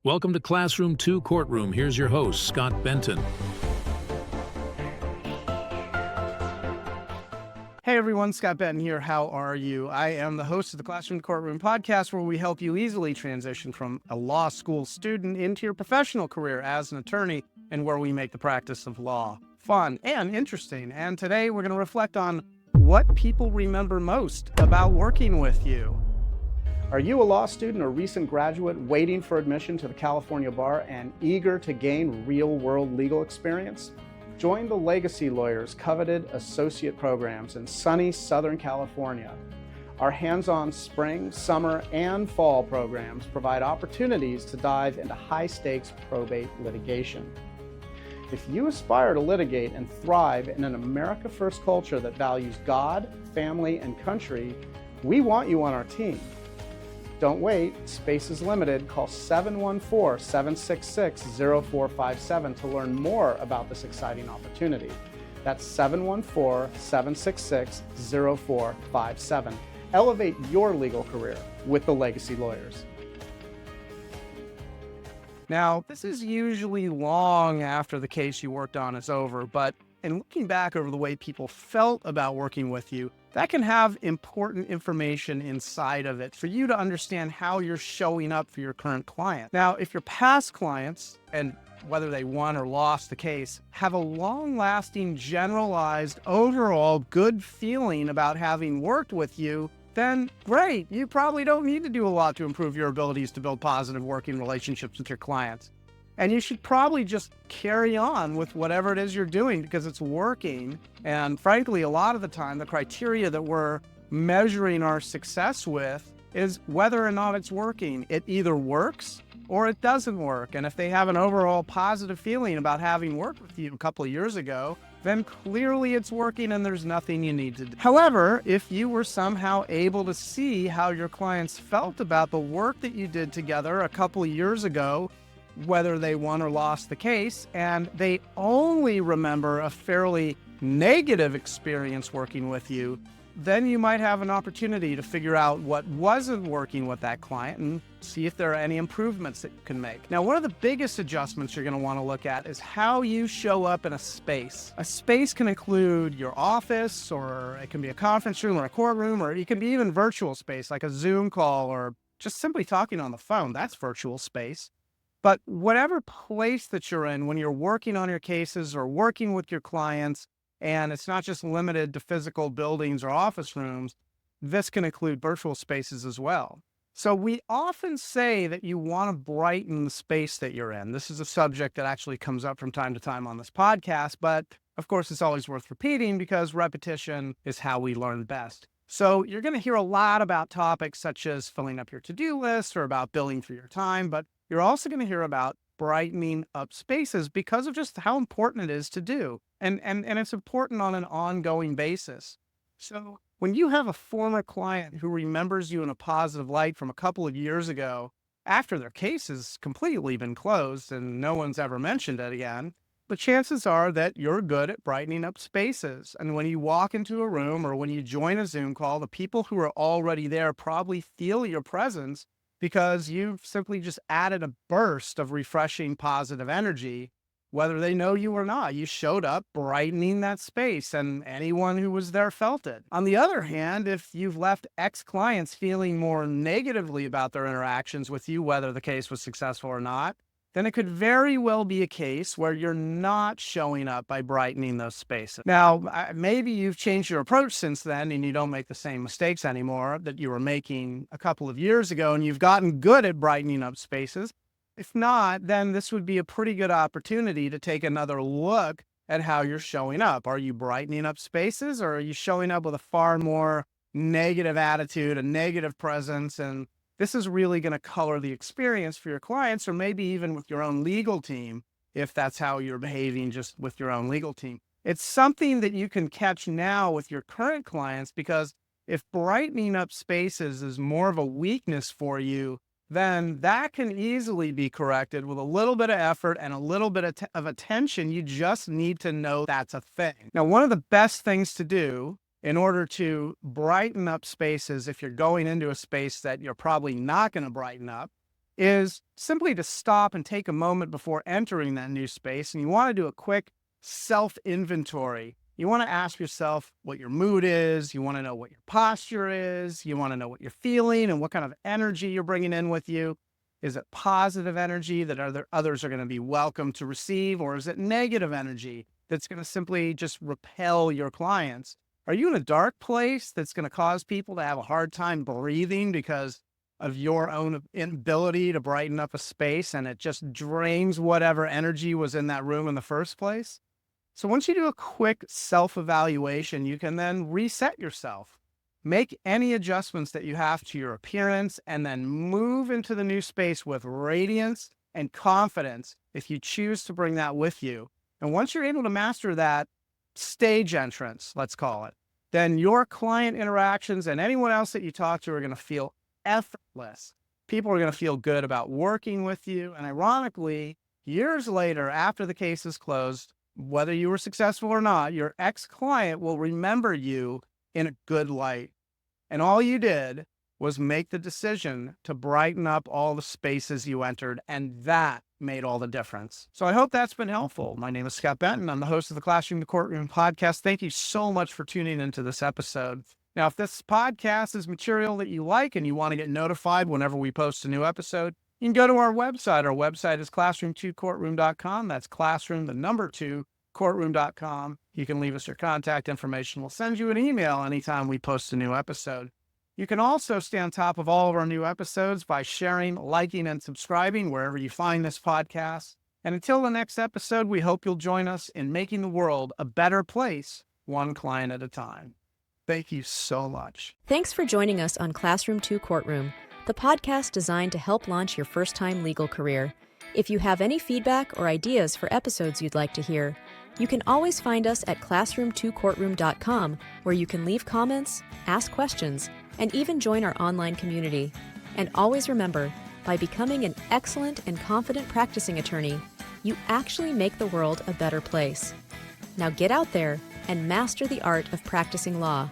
Welcome to Classroom 2 Courtroom. Here's your host, Scott Benton. Hey everyone, Scott Benton here. How are you? I am the host of the Classroom Courtroom podcast, where we help you easily transition from a law school student into your professional career as an attorney, and where we make the practice of law fun and interesting. And today we're going to reflect on what people remember most about working with you. Are you a law student or recent graduate waiting for admission to the California bar and eager to gain real-world legal experience? Join the Legacy Lawyers' coveted associate programs in sunny Southern California. Our hands-on spring, summer, and fall programs provide opportunities to dive into high-stakes probate litigation. If you aspire to litigate and thrive in an America First culture that values God, family, and country, we want you on our team. Don't wait, space is limited. Call 714-766-0457 to learn more about this exciting opportunity. That's 714-766-0457. Elevate your legal career with the Legacy Lawyers. Now, this is usually long after the case you worked on is over, but in looking back over the way people felt about working with you, that can have important information inside of it for you to understand how you're showing up for your current client. Now, if your past clients, and whether they won or lost the case, have a long-lasting, generalized, overall good feeling about having worked with you, then great. You probably don't need to do a lot to improve your abilities to build positive working relationships with your clients. And you should probably just carry on with whatever it is you're doing because it's working. And frankly, a lot of the time, the criteria that we're measuring our success with is whether or not it's working. It either works or it doesn't work. And if they have an overall positive feeling about having worked with you a couple of years ago, then clearly it's working and there's nothing you need to do. However, if you were somehow able to see how your clients felt about the work that you did together a couple of years ago, whether they won or lost the case, and they only remember a fairly negative experience working with you, then you might have an opportunity to figure out what wasn't working with that client and see if there are any improvements that you can make. Now, one of the biggest adjustments you're going to want to look at is how you show up in a space. A space can include your office, or it can be a conference room or a courtroom, or it can be even virtual space like a Zoom call or just simply talking on the phone. That's virtual space. But whatever place that you're in when you're working on your cases or working with your clients, and it's not just limited to physical buildings or office rooms, this can include virtual spaces as well. So we often say that you want to brighten the space that you're in. This is a subject that actually comes up from time to time on this podcast, but of course it's always worth repeating because repetition is how we learn best. So you're going to hear a lot about topics such as filling up your to-do list or about billing for your time, but you're also going to hear about brightening up spaces because of just how important it is to do. And it's important on an ongoing basis. So when you have a former client who remembers you in a positive light from a couple of years ago, after their case has completely been closed and no one's ever mentioned it again, the chances are that you're good at brightening up spaces. And when you walk into a room or when you join a Zoom call, the people who are already there probably feel your presence because you've simply just added a burst of refreshing positive energy, whether they know you or not. You showed up brightening that space, and anyone who was there felt it. On the other hand, if you've left ex-clients feeling more negatively about their interactions with you, whether the case was successful or not, then it could very well be a case where you're not showing up by brightening those spaces. Now, maybe you've changed your approach since then and you don't make the same mistakes anymore that you were making a couple of years ago, and you've gotten good at brightening up spaces. If not, then this would be a pretty good opportunity to take another look at how you're showing up. Are you brightening up spaces, or are you showing up with a far more negative attitude, a negative presence? And this is really going to color the experience for your clients, or maybe even with your own legal team, if that's how you're behaving just with your own legal team. It's something that you can catch now with your current clients, because if brightening up spaces is more of a weakness for you, then that can easily be corrected with a little bit of effort and a little bit of attention. You just need to know that's a thing. Now, one of the best things to do in order to brighten up spaces, if you're going into a space that you're probably not going to brighten up, is simply to stop and take a moment before entering that new space. And you want to do a quick self-inventory. You want to ask yourself what your mood is. You want to know what your posture is. You want to know what you're feeling and what kind of energy you're bringing in with you. Is it positive energy that others are going to be welcome to receive, or is it negative energy that's going to simply just repel your clients? Are you in a dark place that's going to cause people to have a hard time breathing because of your own inability to brighten up a space, and it just drains whatever energy was in that room in the first place? So once you do a quick self-evaluation, you can then reset yourself. Make any adjustments that you have to your appearance, and then move into the new space with radiance and confidence if you choose to bring that with you. And once you're able to master that stage entrance, let's call it, then your client interactions and anyone else that you talk to are going to feel effortless. People are going to feel good about working with you. And ironically, years later, after the case is closed, whether you were successful or not, your ex-client will remember you in a good light. And all you did was make the decision to brighten up all the spaces you entered, and that made all the difference. So I hope that's been helpful. My name is Scott Benton. I'm the host of the Classroom to Courtroom podcast. Thank you so much for tuning into this episode. Now, if this podcast is material that you like and you want to get notified whenever we post a new episode, you can go to our website. Our website is classroom2courtroom.com. That's classroom, the number 2, courtroom.com. You can leave us your contact information. We'll send you an email anytime we post a new episode. You can also stay on top of all of our new episodes by sharing, liking, and subscribing wherever you find this podcast. And until the next episode, we hope you'll join us in making the world a better place, one client at a time. Thank you so much. Thanks for joining us on Classroom 2 Courtroom, the podcast designed to help launch your first-time legal career. If you have any feedback or ideas for episodes you'd like to hear, you can always find us at classroom2courtroom.com, where you can leave comments, ask questions, and even join our online community. And always remember, by becoming an excellent and confident practicing attorney, you actually make the world a better place. Now get out there and master the art of practicing law.